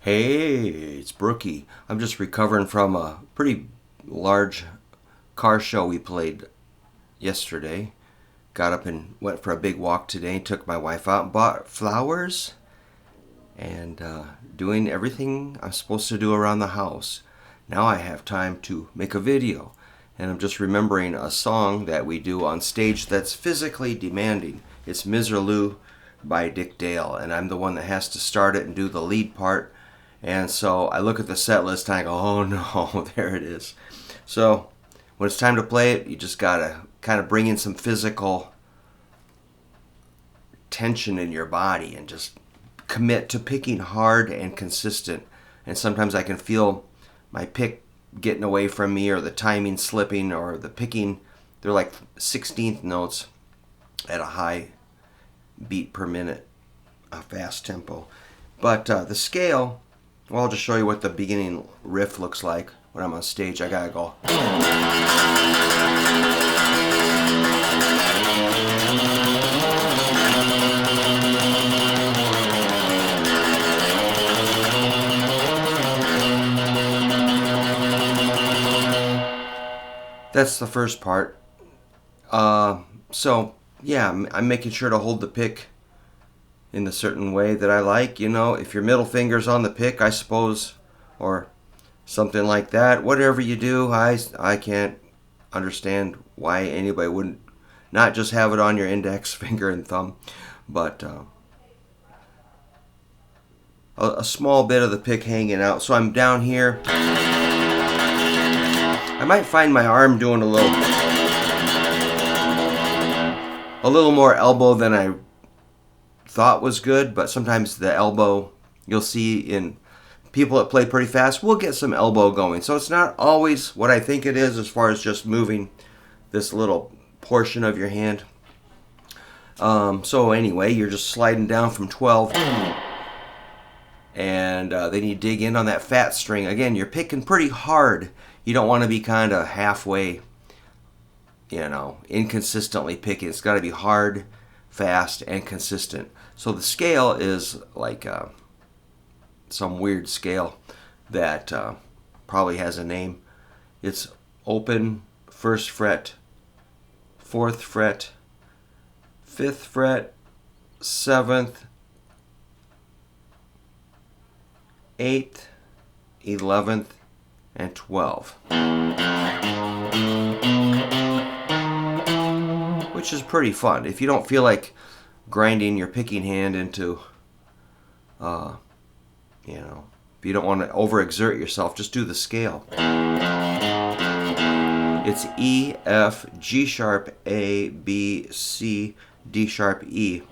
Hey, it's Brookie. I'm just recovering from a pretty large car show we played yesterday. Got up and went for a big walk today. Took my wife out and bought flowers and doing everything I'm supposed to do around the house. Now I have time to make a video. And I'm just remembering a song that we do on stage that's physically demanding. It's Miserlou by Dick Dale, and I'm the one that has to start it and do the lead part. And so I look at the set list and I go, oh no, there it is. So when it's time to play it, you just gotta kind of bring in some physical tension in your body and just commit to picking hard and consistent. And sometimes I can feel my pick getting away from me, or the timing slipping, or the picking. They're like 16th notes at a high beat per minute, a fast tempo. But the scale, well, I'll just show you what the beginning riff looks like when I'm on stage. I gotta go. That's the first part. So yeah, I'm making sure to hold the pick in a certain way that I like. You know, if your middle finger's on the pick, I suppose, or something like that. Whatever you do, I can't understand why anybody wouldn't not just have it on your index finger and thumb, but a small bit of the pick hanging out. So I'm down here. I might find my arm doing a little more elbow than I thought was good, but sometimes the elbow, you'll see in people that play pretty fast, will get some elbow going. So it's not always what I think it is as far as just moving this little portion of your hand. So anyway, you're just sliding down from 12, and then you dig in on that fat string. Again, you're picking pretty hard. You don't want to be kind of halfway, inconsistently picking. It's got to be hard, fast, and consistent. So the scale is like some weird scale that probably has a name. It's open, 1st fret, 4th fret, 5th fret, 7th, 8th, 11th, and 12. Which is pretty fun. If you don't feel like grinding your picking hand into, if you don't want to overexert yourself, just do the scale. It's E, F, G sharp, A, B, C, D sharp, E.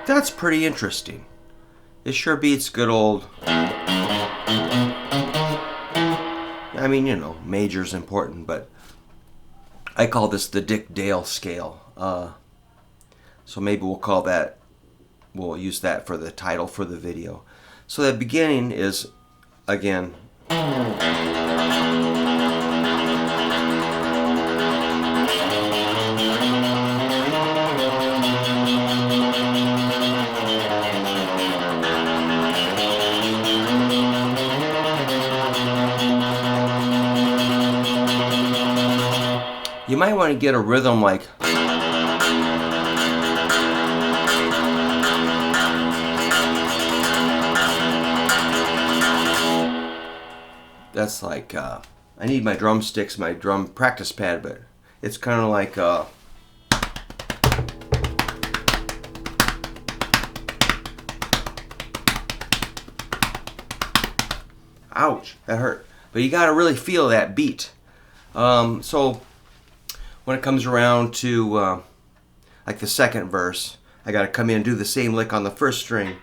That's pretty interesting. It sure beats good old... major's important, but I call this the Dick Dale scale. So maybe we'll use that for the title for the video. So the beginning is, again... You might want to get a rhythm like... That's like... I need my drumsticks, my drum practice pad, but it's kind of like... Ouch, that hurt. But you got to really feel that beat. So... When it comes around to like the second verse, I got to come in and do the same lick on the 1st string.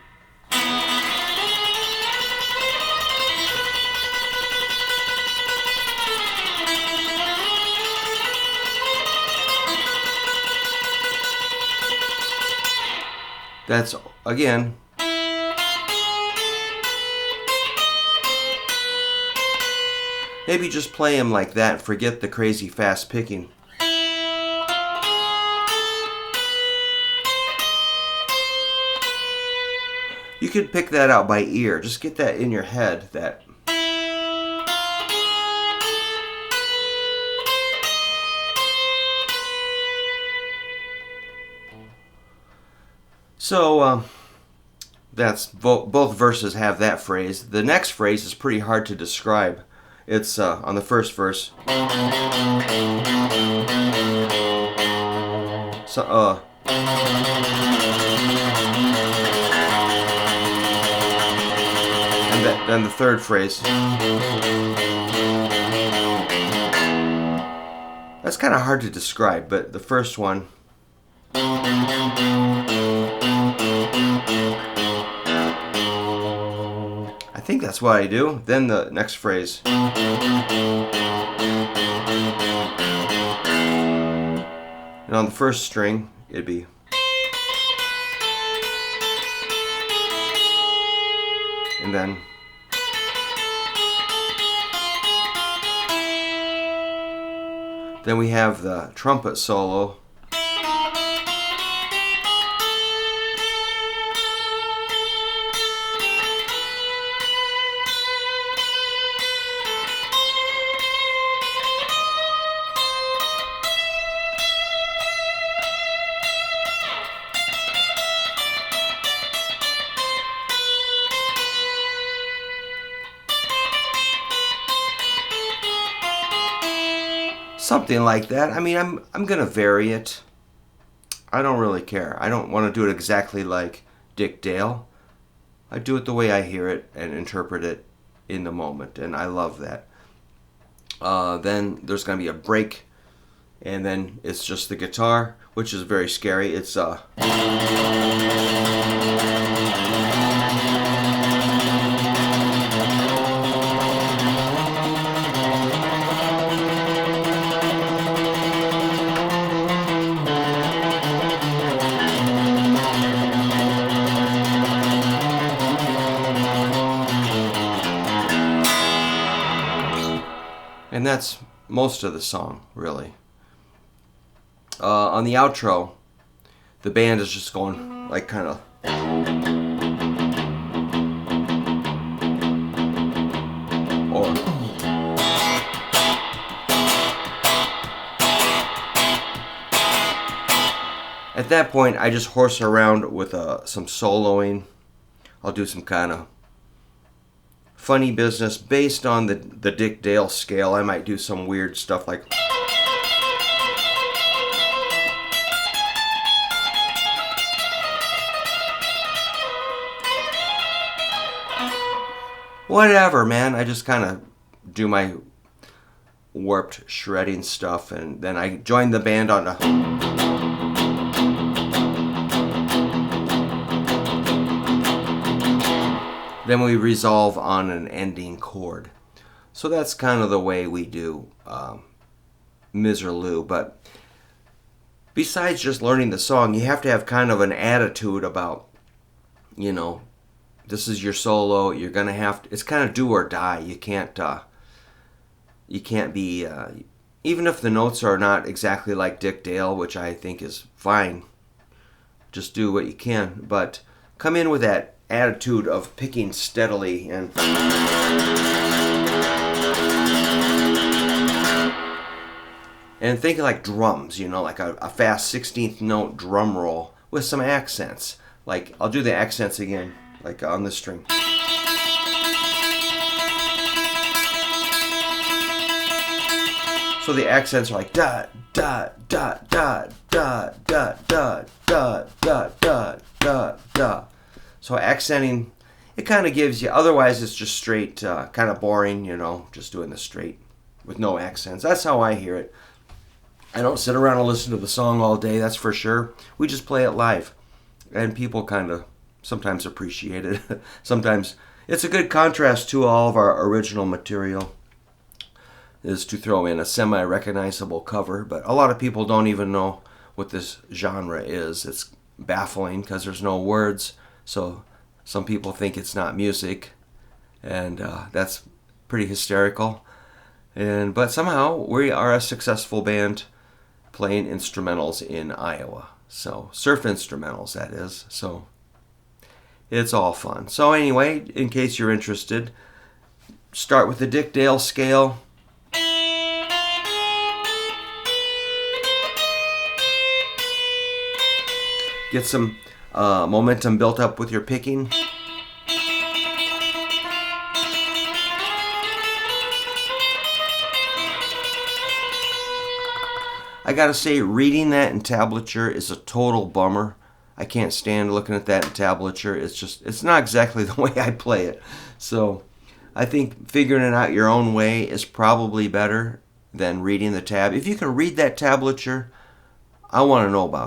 That's, again, maybe just play them like that. Forget the crazy fast picking. You could pick that out by ear. Just get that in your head. That. So that's both verses have that phrase. The next phrase is pretty hard to describe. It's on the first verse. So and then the third phrase. That's kind of hard to describe, but the first one. I think that's what I do. Then the next phrase. And on the first string, it'd be. And then. Then we have the trumpet solo. Something like that. I mean, I'm gonna vary it. I don't really care. I don't want to do it exactly like Dick Dale. I do it the way I hear it and interpret it in the moment, and I love that. Then there's gonna be a break, and then it's just the guitar, which is very scary. It's and that's most of the song, really. On the outro, the band is just going like kind of. Or. At that point, I just horse around with some soloing. I'll do some kind of funny business based on the Dick Dale scale. I might do some weird stuff like. Whatever, man. I just kind of do my warped shredding stuff, and then I join the band on a. Then we resolve on an ending chord. So that's kind of the way we do Miserlou. But besides just learning the song, you have to have kind of an attitude about, you know, this is your solo. You're gonna have to. It's kind of do or die. You can't be. Even if the notes are not exactly like Dick Dale, which I think is fine. Just do what you can, but come in with that attitude of picking steadily and think like drums, you know, like a fast 16th note drum roll with some accents. Like, I'll do the accents again, like on the string. So the accents are like da da da da da da da da da da da da. So accenting, it kind of gives you, otherwise it's just straight, kind of boring, you know, just doing the straight with no accents. That's how I hear it. I don't sit around and listen to the song all day, that's for sure. We just play it live. And people kind of sometimes appreciate it. Sometimes it's a good contrast to all of our original material, is to throw in a semi-recognizable cover. But a lot of people don't even know what this genre is. It's baffling because there's no words. So some people think it's not music, and that's pretty hysterical. But somehow we are a successful band playing instrumentals in Iowa. So surf instrumentals, that is. So it's all fun. So anyway, in case you're interested, start with the Dick Dale scale. Get some momentum built up with your picking. I gotta say, reading that in tablature is a total bummer. I can't stand looking at that in tablature. It's not exactly the way I play it. So I think figuring it out your own way is probably better than reading the tab. If you can read that tablature, I want to know about